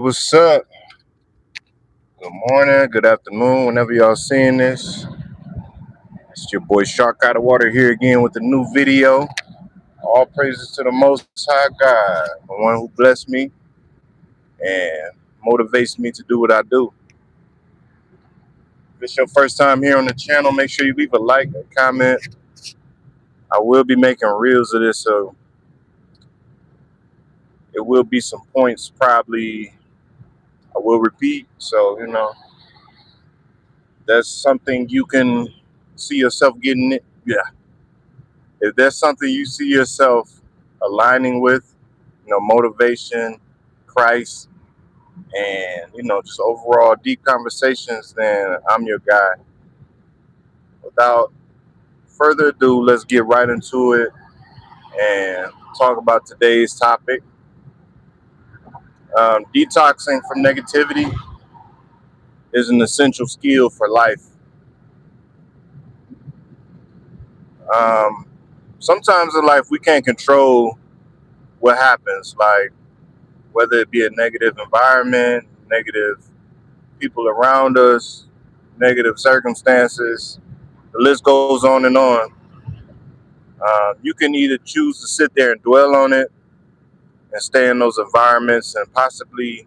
What's up? Good morning, good afternoon, whenever y'all seeing this. It's your boy Shark Out of Water here again with a new video. All praises to the Most High God, the one who blessed me and motivates me to do what I do. If it's your first time here on the channel, make sure you leave a like, a comment. I will be making reels of this, so it will be some points probably I will repeat. So, that's something you can see yourself getting it. Yeah. If there's something you see yourself aligning with, motivation, Christ, and just overall deep conversations, then I'm your guy. Without further ado, let's get right into it and talk about today's topic. Detoxing from negativity is an essential skill for life. Um, Sometimes in life we can't control what happens, like whether it be a negative environment, negative people around us, negative circumstances. The list goes on and on. You can either choose to sit there and dwell on it and stay in those environments and possibly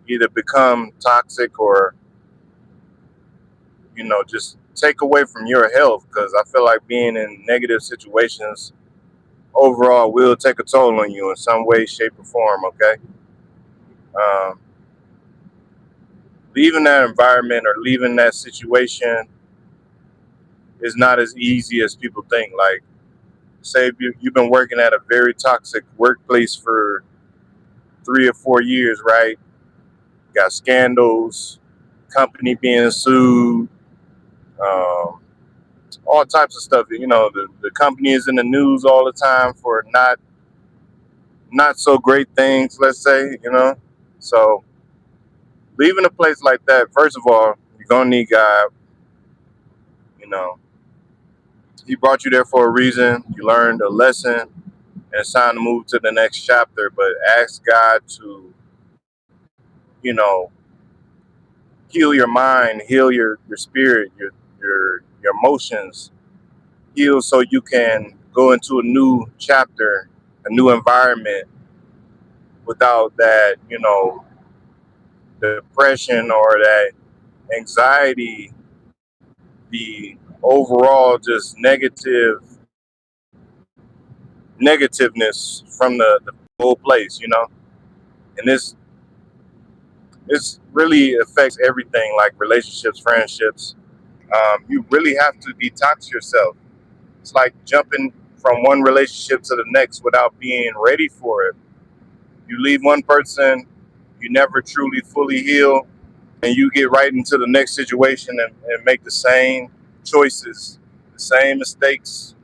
either become toxic or, just take away from your health. Because I feel like being in negative situations overall will take a toll on you in some way, shape, or form. Okay. Um, Leaving that environment or leaving that situation is not as easy as people think. Like, say you've been working at a very toxic workplace for 3 or 4 years, right? Got scandals, company being sued, um, all types of stuff. The company is in the news all the time for not so great things, let's say. So leaving a place like that, first of all, you're gonna need God. You know, He brought you there for a reason. You learned a lesson, and it's time to move to the next chapter. But ask God to, you know, heal your mind, heal your spirit, your emotions, heal so you can go into a new chapter, a new environment without that, depression or that anxiety, the overall just negativeness from the whole place. And this really affects everything like relationships, friendships. You really have to detox yourself. It's like jumping from one relationship to the next without being ready for it. You leave one person, you never truly fully heal, and you get right into the next situation and make the same choices, the same mistakes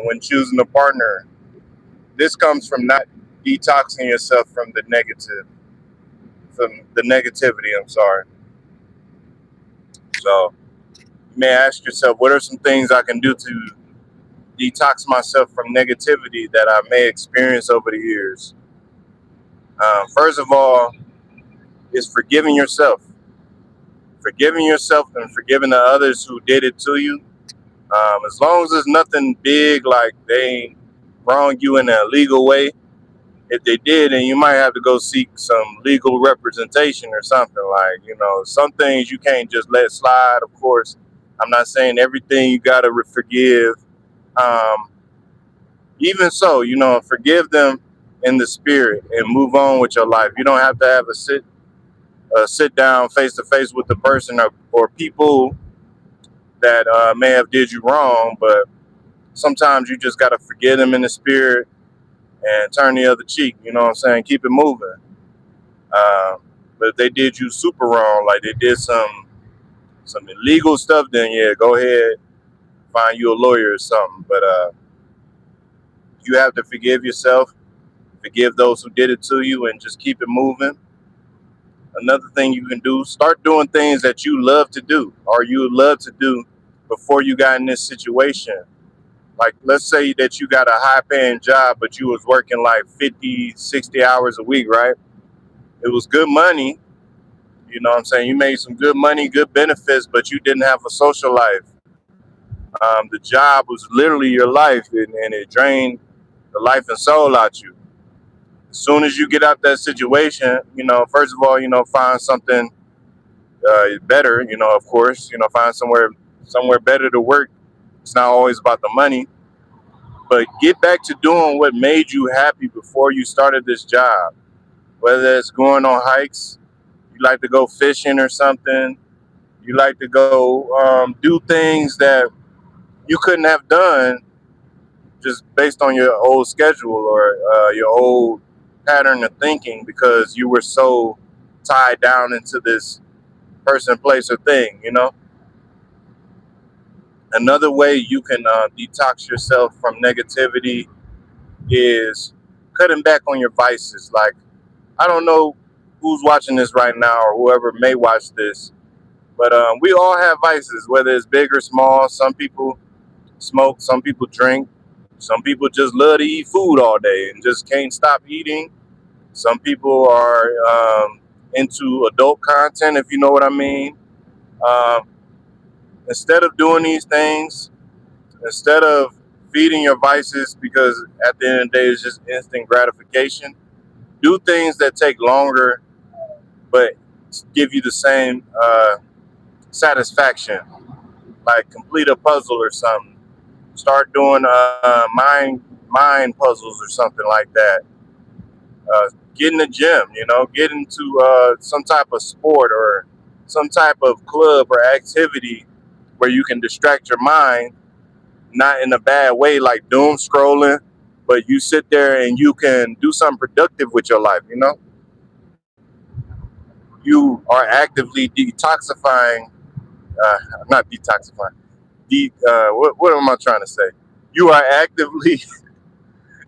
when choosing a partner. This comes from not detoxing yourself from the negativity. I'm sorry. So you may ask yourself, what are some things I can do to detox myself from negativity that I may experience over the years? First of all, is forgiving yourself and forgiving the others who did it to you. As long as there's nothing big, like they wronged you in a legal way. If they did, then you might have to go seek some legal representation or something. Like, some things you can't just let slide. Of course, I'm not saying everything you gotta forgive. Um, Even so, forgive them in the spirit and move on with your life. You don't have to have a sit down face to face with the person or people that may have did you wrong, but sometimes you just got to forgive them in the spirit and turn the other cheek. You know what I'm saying? Keep it moving. Uh, but if they did you super wrong, like they did some illegal stuff, then yeah, go ahead, find you a lawyer or something. But you have to forgive yourself, forgive those who did it to you, and just keep it moving. Another thing you can do, start doing things that you love to do or you would love to do before you got in this situation. Like, let's say that you got a high paying job, but you was working like 50, 60 hours a week, right? It was good money. You know what I'm saying? You made some good money, good benefits, but you didn't have a social life. The job was literally your life, and it drained the life and soul out you. As soon as you get out that situation, first of all, find something better. Of course, find somewhere better to work. It's not always about the money, but get back to doing what made you happy before you started this job. Whether it's going on hikes, you like to go fishing or something, you like to go do things that you couldn't have done just based on your old schedule or your old pattern of thinking because you were so tied down into this person, place, or thing. Another way you can detox yourself from negativity is cutting back on your vices. Like, I don't know who's watching this right now or whoever may watch this, but we all have vices, whether it's big or small. Some people smoke, some people drink, some people just love to eat food all day and just can't stop eating. Some people are into adult content, if you know what I mean. Um, Instead of doing these things, instead of feeding your vices, because at the end of the day, it's just instant gratification, do things that take longer but give you the same satisfaction, like complete a puzzle or something. Start doing mind puzzles or something like that. Get in the gym, get into some type of sport or some type of club or activity where you can distract your mind, not in a bad way like doom scrolling, but you sit there and you can do something productive with your life. You are actively detoxifying, not detoxifying. What am I trying to say? You are actively,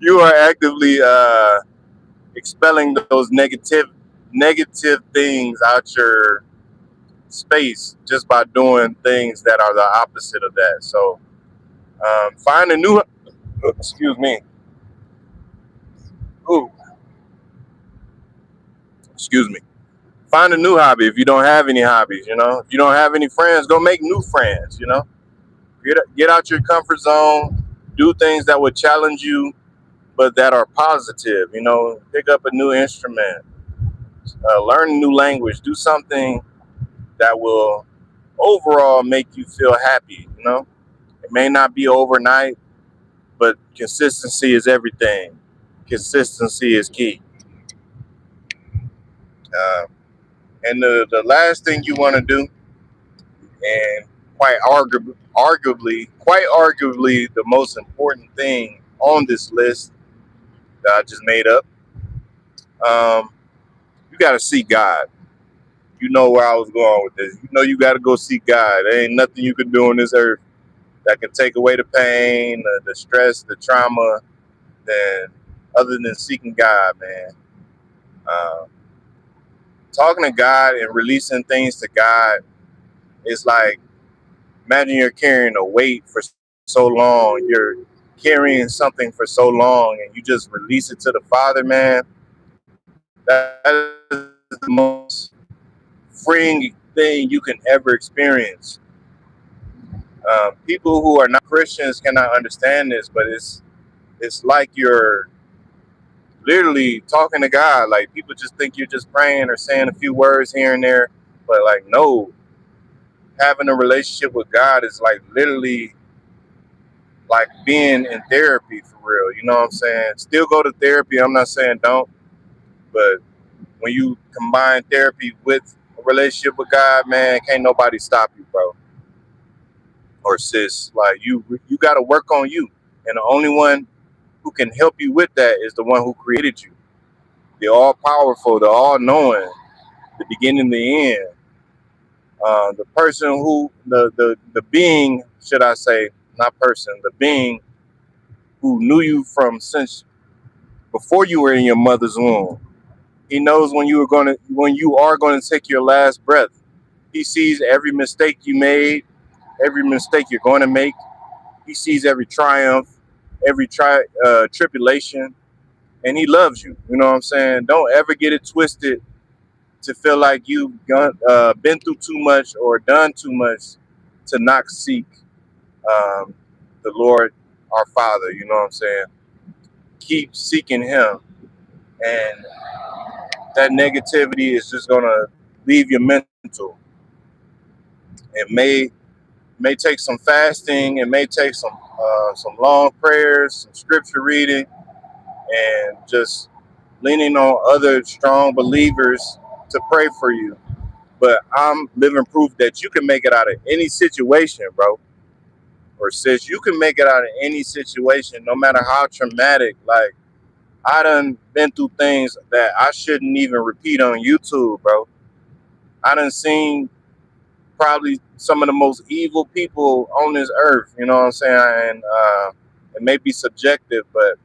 you are actively expelling those negative things out your space just by doing things that are the opposite of that. So find a new, excuse me, ooh, excuse me. Find a new hobby if you don't have any hobbies. If you don't have any friends, go make new friends. Get out your comfort zone, do things that would challenge you, but that are positive. Pick up a new instrument, learn a new language, do something that will overall make you feel happy. It may not be overnight, but consistency is everything. Consistency is key. Uh, and the last thing you want to do, and quite arguably, the most important thing on this list that I just made up, um, you got to see God. You know where I was going with this. You got to go see God. There ain't nothing you can do on this earth that can take away the pain, the stress, the trauma, than other than seeking God, man. Uh, Talking to God and releasing things to God is like, imagine you're carrying a weight for so long. You're carrying something for so long, and you just release it to the Father, man. That is the most freeing thing you can ever experience. People who are not Christians cannot understand this, but it's like you're literally talking to God. Like, people just think you're just praying or saying a few words here and there, but like, no, having a relationship with God is like literally like being in therapy for real. You know what I'm saying? Still go to therapy. I'm not saying don't, but when you combine therapy with a relationship with God, man, can't nobody stop you, bro or sis. Like, you got to work on you, and the only one who can help you with that is the one who created you. The all powerful, the all knowing, the beginning, the end. The person who the being, should I say, not person, the being who knew you from since before you were in your mother's womb. He knows when you are gonna take your last breath. He sees every mistake you made, every mistake you're going to make. He sees every triumph, every tribulation, and he loves you. You know what I'm saying? Don't ever get it twisted to feel like you've been through too much or done too much to not seek um, the Lord, our Father. You know what I'm saying? Keep seeking Him, and that negativity is just gonna leave your mental. It may take some fasting. It may take some long prayers, some scripture reading, and just leaning on other strong believers to pray for you. But I'm living proof that you can make it out of any situation, bro. Or sis, you can make it out of any situation, no matter how traumatic. Like, I done been through things that I shouldn't even repeat on YouTube, bro. I done seen probably some of the most evil people on this earth. You know what I'm saying? And it may be subjective, but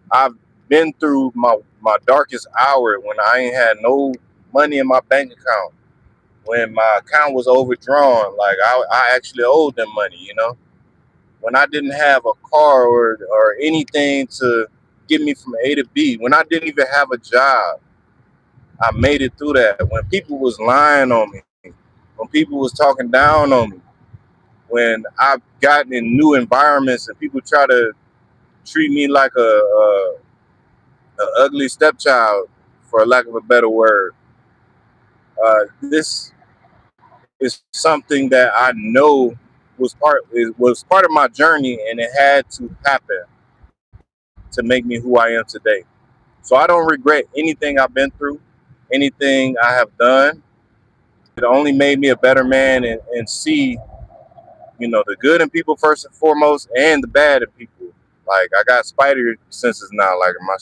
I've been through my darkest hour when I ain't had no money in my bank account, when my account was overdrawn. Like, I actually owed them money. When I didn't have a car or anything to get me from A to B, when I didn't even have a job, I made it through that. When people was lying on me, when people was talking down on me, when I've gotten in new environments and people try to treat me like a ugly stepchild, for lack of a better word, this is something that I know was part of my journey, and it had to happen to make me who I am today. So I don't regret anything I've been through, anything I have done. It only made me a better man, and see, the good in people first and foremost, and the bad in people. Like, I got spider senses now. Like, my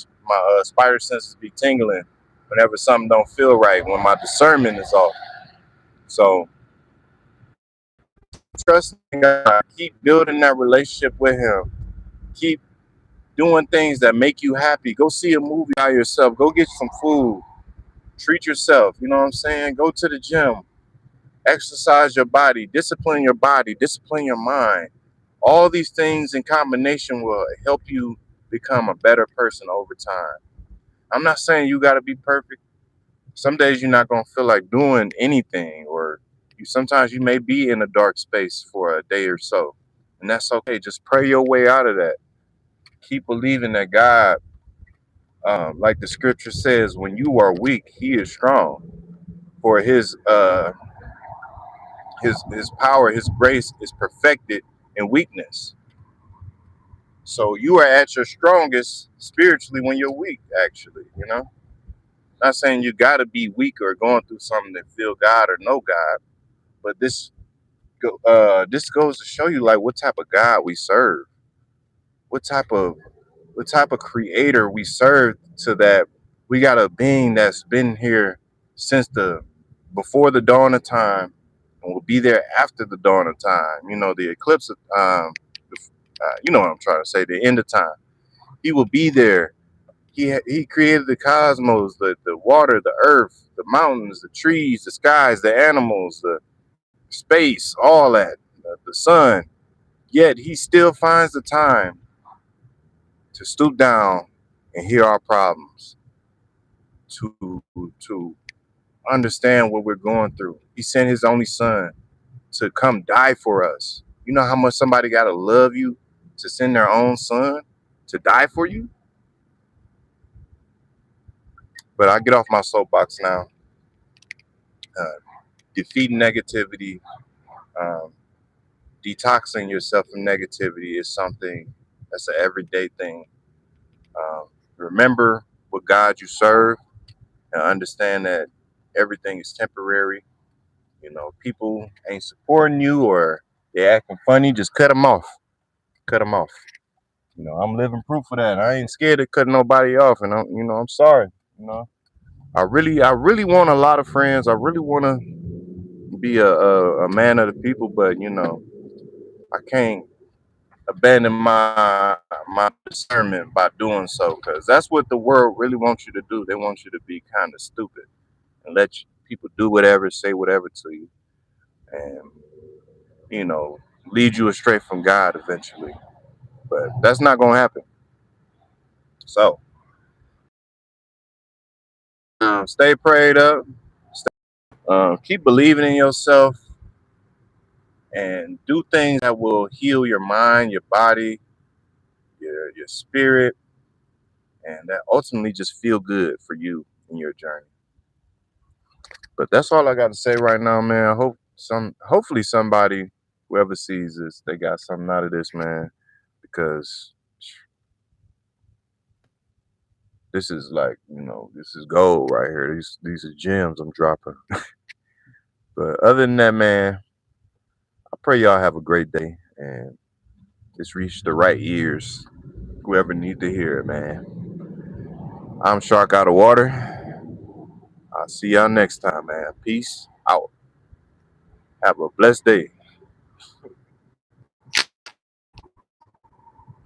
spider senses be tingling whenever something don't feel right, when my discernment is off. So trust in God. Keep building that relationship with Him. Keep doing things that make you happy. Go see a movie by yourself. Go get some food. Treat yourself. You know what I'm saying? Go to the gym. Exercise your body, discipline your mind. All these things in combination will help you become a better person over time. I'm not saying you got to be perfect. Some days you're not going to feel like doing anything, or sometimes you may be in a dark space for a day or so. And that's okay. Just pray your way out of that. Keep believing that God, like the scripture says, when you are weak, He is strong. For his power, His grace is perfected in weakness. So you are at your strongest spiritually when you're weak, actually. Not saying you got to be weak or going through something to feel God or know God, but this goes to show you, like, what type of God we serve, what type of creator we serve, to that we got a being that's been here since the before the dawn of time, and will be there after the dawn of time. The eclipse of you know what I'm trying to say, the end of time. He will be there. He created the cosmos, the water, the earth, the mountains, the trees, the skies, the animals, the space, all that, the sun. Yet He still finds the time to stoop down and hear our problems, to understand what we're going through. He sent His only Son to come die for us. You know how much somebody got to love you to send their own son to die for you? But I get off my soapbox now. Uh, Defeating negativity, um, detoxing yourself from negativity is something that's an everyday thing. Remember what God you serve, and understand that everything is temporary. People ain't supporting you, or they acting funny. Just cut them off. Cut them off. I'm living proof of that. I ain't scared of cutting nobody off, and I'm sorry. You know, I really want a lot of friends. I really want to be a man of the people, but I can't abandon my discernment by doing so, because that's what the world really wants you to do. They want you to be kind of stupid and let people do whatever, say whatever to you, and you know lead you astray from God eventually. But that's not gonna happen. So stay prayed up, Keep believing in yourself and do things that will heal your mind, your body, your spirit, and that ultimately just feel good for you in your journey. But that's all I got to say right now, man. I hope hopefully somebody, whoever sees this, they got something out of this, man, because this is like, this is gold right here. These are gems I'm dropping. But other than that, man, I pray y'all have a great day and it's reached the right ears. Whoever need to hear it, man. I'm Shark Out of Water. I'll see y'all next time, man. Peace out. Have a blessed day.